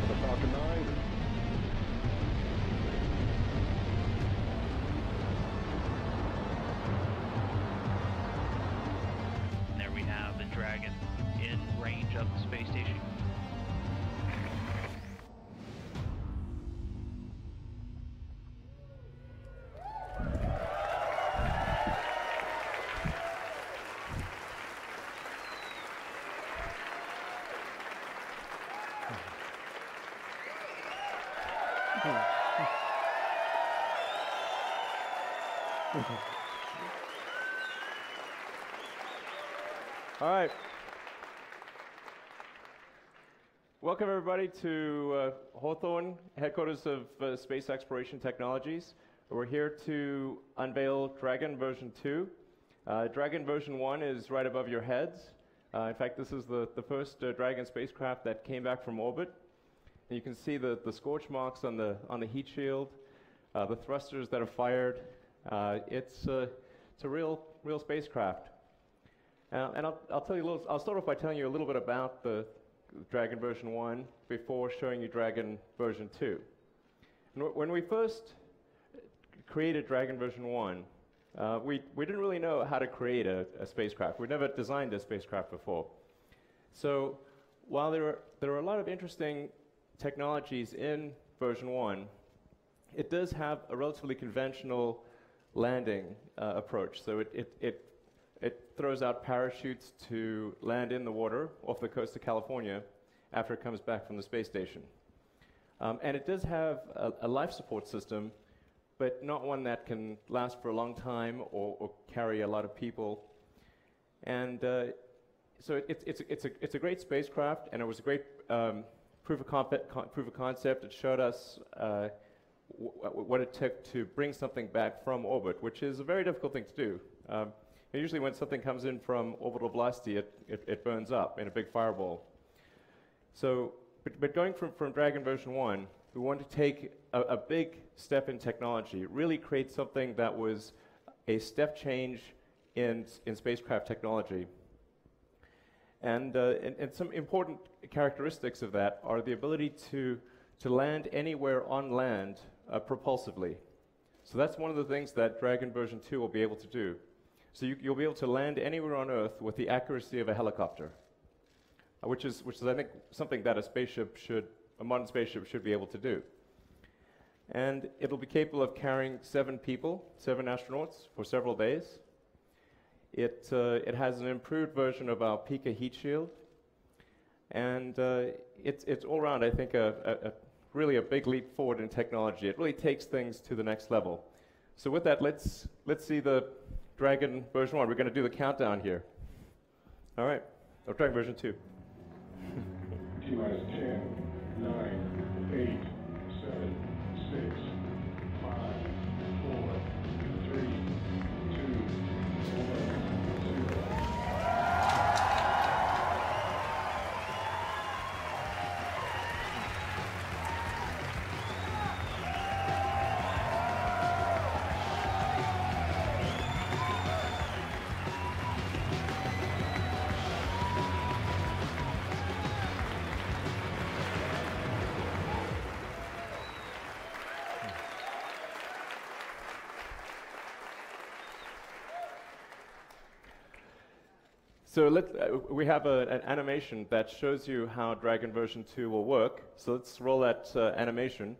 The Falcon 9. And there we have the Dragon in range of the space station. All right. Welcome, everybody, to Hawthorne, headquarters of Space Exploration Technologies. We're here to unveil Dragon version 2. Dragon version 1 is right above your heads. In fact, this is the first Dragon spacecraft that came back from orbit. And you can see the scorch marks on the heat shield, the thrusters that are fired. It's a real spacecraft. And I'll tell you a little. I'll start off by telling you a little bit about the Dragon version 1 before showing you Dragon version 2. And when we first created Dragon version 1, we didn't really know how to create a spacecraft. We'd never designed a spacecraft before. So while there are a lot of interesting technologies in version 1, it does have a relatively conventional landing approach. So it throws out parachutes to land in the water off the coast of California after it comes back from the space station. And it does have a life support system, but not one that can last for a long time or carry a lot of people. And so it's a great spacecraft, and it was a great proof of concept. It showed us what it took to bring something back from orbit, which is a very difficult thing to do. Usually when something comes in from orbital velocity, it burns up in a big fireball. So, but going from Dragon version 1, we wanted to take a big step in technology, really create something that was a step change in spacecraft technology. And some important characteristics of that are the ability to land anywhere on land propulsively. So that's one of the things that Dragon version 2 will be able to do. So you'll be able to land anywhere on Earth with the accuracy of a helicopter, which is I think something that a modern spaceship should be able to do. And it'll be capable of carrying 7 astronauts for several days. It has an improved version of our Pika heat shield, and it's all around, I think, really a big leap forward in technology. It really takes things to the next level. So with that, let's see the Dragon version 1. We're going to do the countdown here. All right. Oh, Dragon version 2. T-minus 10, 9, 8, 7, 6, 5, 4, 3, 2, 1, 0. So we have an animation that shows you how Dragon version 2 will work. So let's roll that animation.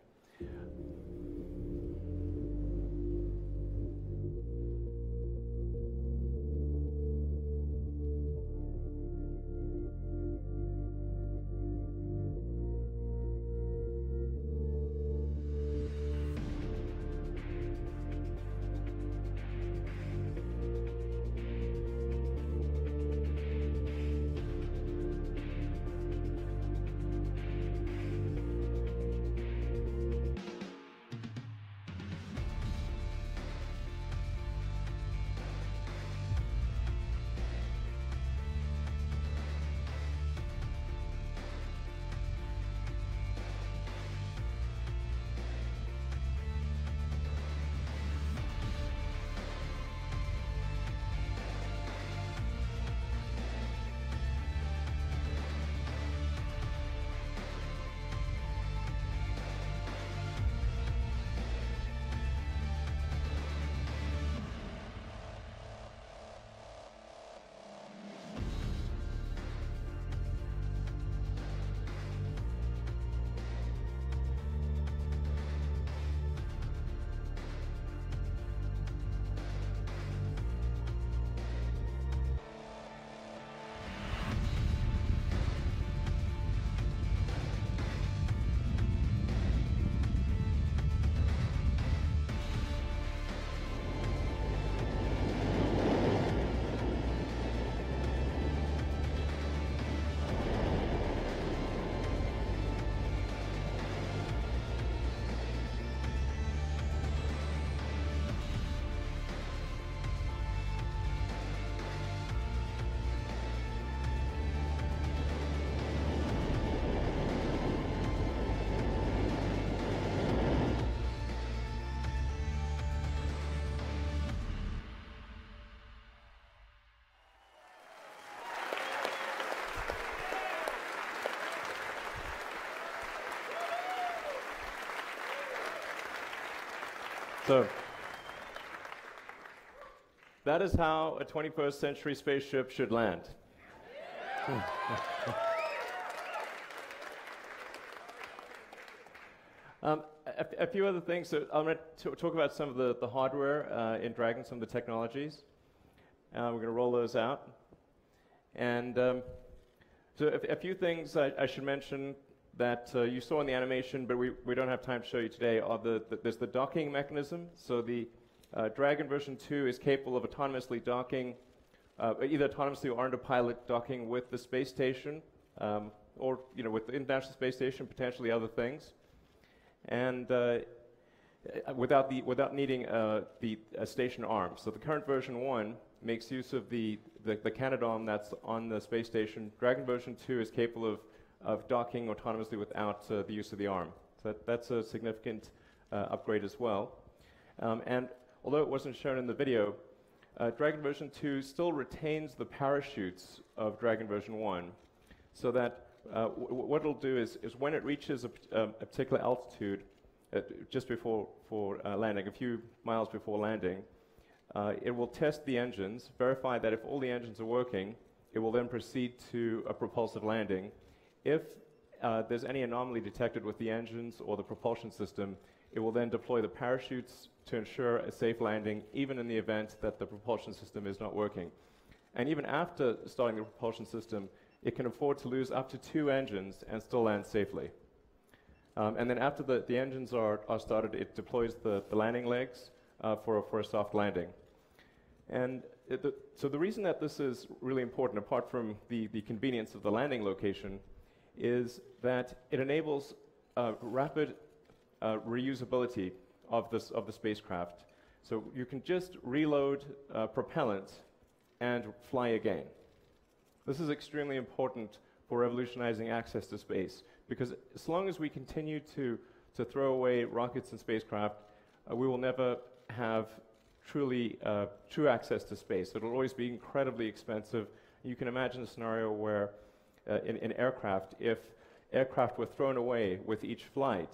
So that is how a 21st century spaceship should land. A few other things. So I'm going to talk about some of the hardware in Dragon, some of the technologies. We're going to roll those out. And so a few things I should mention that you saw in the animation, but we don't have time to show you today, are there's the docking mechanism. So the Dragon version 2 is capable of autonomously docking, either autonomously or under pilot docking with the space station, or with the International Space Station, potentially other things, and without needing the station arm. So the current version 1 makes use of the Canadarm that's on the space station. Dragon version 2 is capable of docking autonomously without the use of the arm. So that's a significant upgrade as well. And although it wasn't shown in the video, Dragon version 2 still retains the parachutes of Dragon version 1, so that what it'll do is when it reaches a particular altitude, just before landing, a few miles before landing, it will test the engines, verify that if all the engines are working, it will then proceed to a propulsive landing. If there's any anomaly detected with the engines or the propulsion system, it will then deploy the parachutes to ensure a safe landing, even in the event that the propulsion system is not working. And even after starting the propulsion system, it can afford to lose up to 2 engines and still land safely. And then after the engines are started, it deploys the landing legs for a soft landing. And so the reason that this is really important, apart from the convenience of the landing location, is that it enables rapid reusability of the spacecraft. So you can just reload propellant and fly again. This is extremely important for revolutionizing access to space, because as long as we continue to throw away rockets and spacecraft, we will never have true access to space. It will always be incredibly expensive. You can imagine a scenario where in aircraft, if aircraft were thrown away with each flight,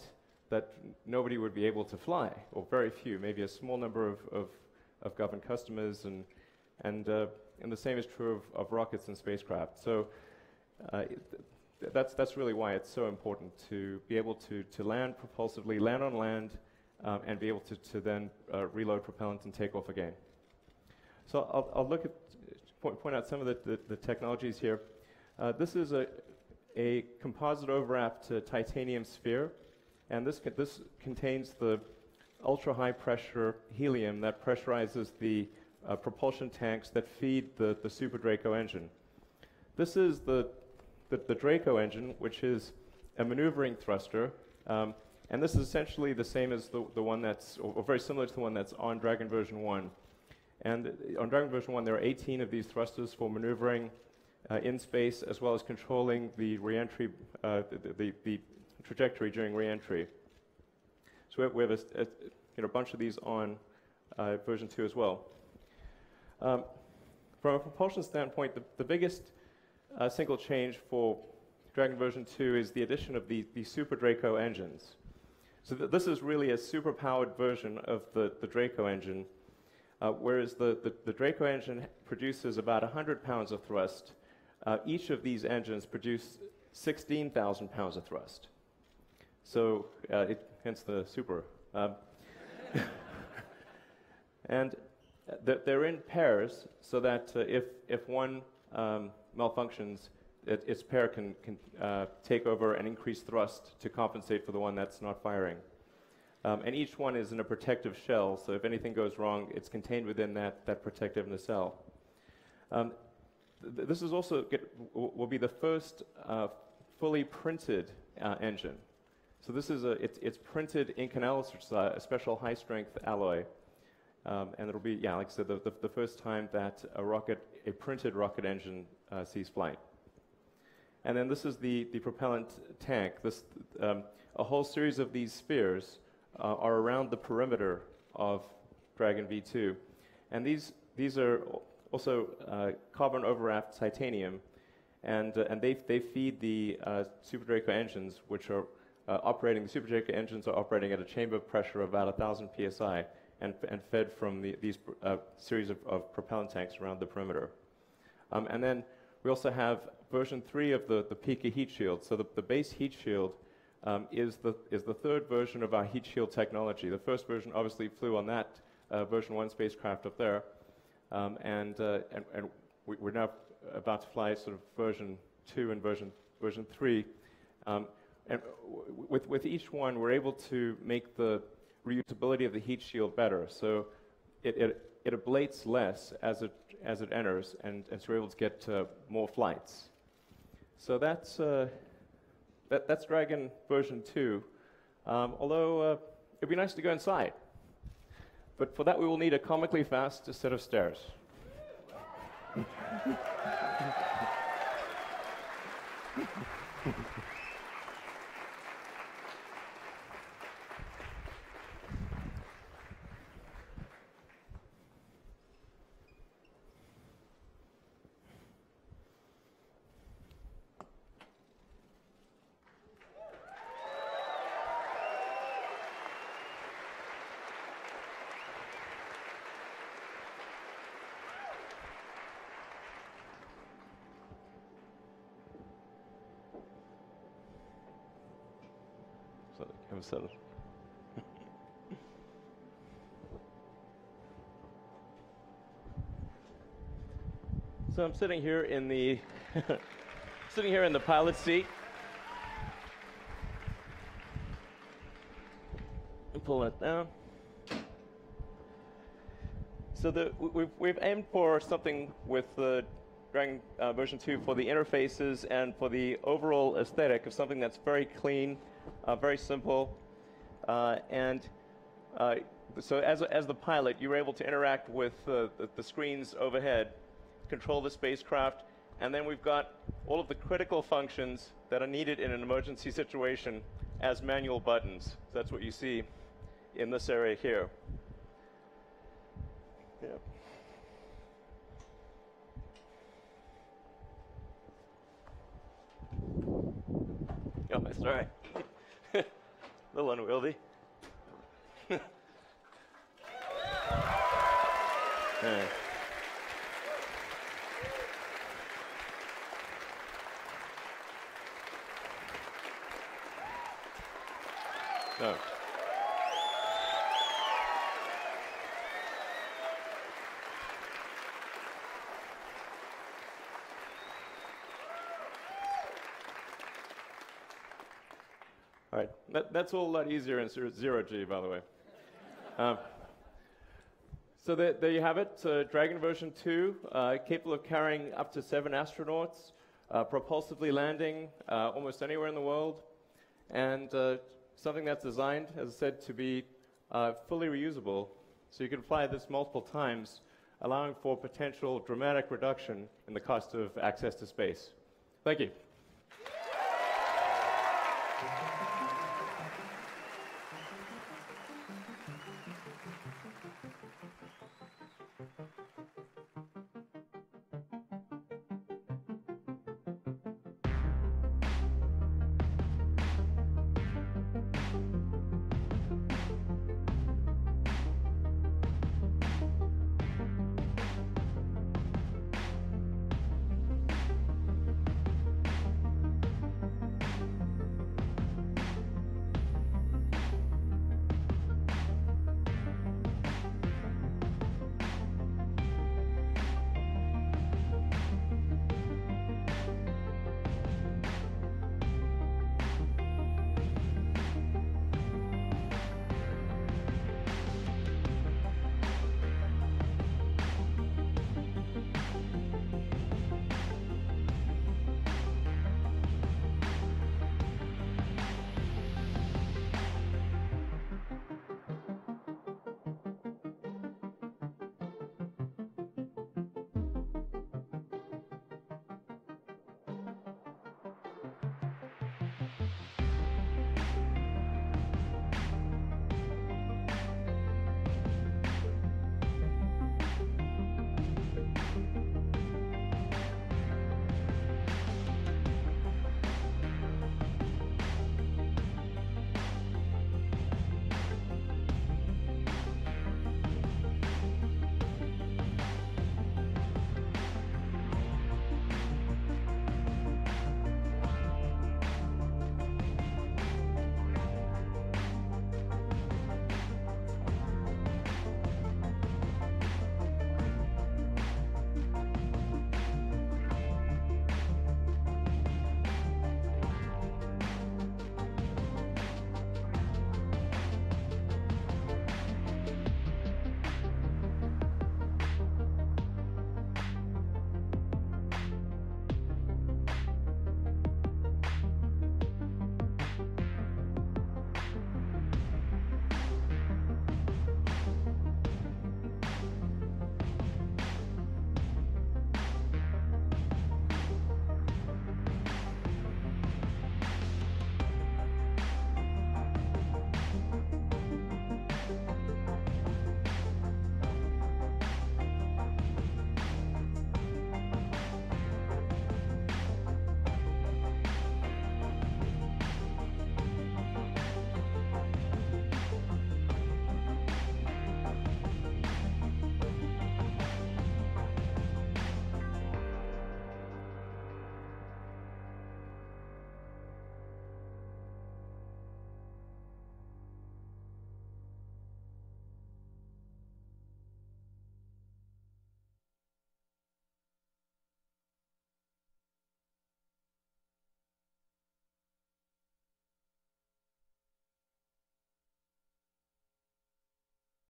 that nobody would be able to fly, or very few, maybe a small number of government customers, and the same is true of rockets and spacecraft. So that's really why it's so important to be able to land propulsively, land on land, and be able to then reload propellant and take off again. So I'll look at point out some of the technologies here. This is a composite overwrapped titanium sphere, and this contains the ultra-high pressure helium that pressurizes the propulsion tanks that feed the Super Draco engine. This is the Draco engine, which is a maneuvering thruster, and this is essentially the same as the one that's, or very similar to the one that's on Dragon version 1. And on Dragon version 1, there are 18 of these thrusters for maneuvering in space, as well as controlling the reentry, the trajectory during reentry. So we have a bunch of these on version 2 as well. From a propulsion standpoint, the biggest single change for Dragon version 2 is the addition of the Super Draco engines. So this is really a super-powered version of the Draco engine, whereas the Draco engine produces about 100 pounds of thrust. Each of these engines produce 16,000 pounds of thrust. So hence the super. And they're in pairs, so that if one malfunctions, its pair can take over and increase thrust to compensate for the one that's not firing. And each one is in a protective shell, so if anything goes wrong, it's contained within that protective nacelle. This is also will be the first fully printed engine. So this is it's printed Inconel, which is a special high-strength alloy, and it'll be, like I said, the first time that a printed rocket engine sees flight. And then this is the propellant tank. A whole series of these spheres are around the perimeter of Dragon V2, and these are also carbon overwrapped titanium, and they feed the Super Draco engines, which are operating. The Super Draco engines are operating at a chamber pressure of about 1,000 psi, and fed from these series of propellant tanks around the perimeter. And then we also have version 3 of the Pika heat shield. So the base heat shield is the third version of our heat shield technology. The first version obviously flew on that version 1 spacecraft up there, and we're now about to fly sort of version 2 and version 3. And with each one, we're able to make the reusability of the heat shield better. So it ablates less as it enters, and so we're able to get more flights. So that's Dragon version 2. Although it'd be nice to go inside, but for that we will need a comically fast set of stairs. Settled. So I'm sitting here in the pilot seat. Pull it down. So we've aimed for something with the Dragon version 2 for the interfaces and for the overall aesthetic of something that's very clean. Very simple, so as the pilot, you're able to interact with the screens overhead, control the spacecraft, and then we've got all of the critical functions that are needed in an emergency situation as manual buttons. So that's what you see in this area here. Yeah. Oh, sorry. A little unwieldy. No. All right, that's all a lot easier in 0G, by the way. So there you have it, Dragon version 2, capable of carrying up to 7 astronauts, propulsively landing almost anywhere in the world, and something that's designed, as I said, to be fully reusable. So you can fly this multiple times, allowing for potential dramatic reduction in the cost of access to space. Thank you.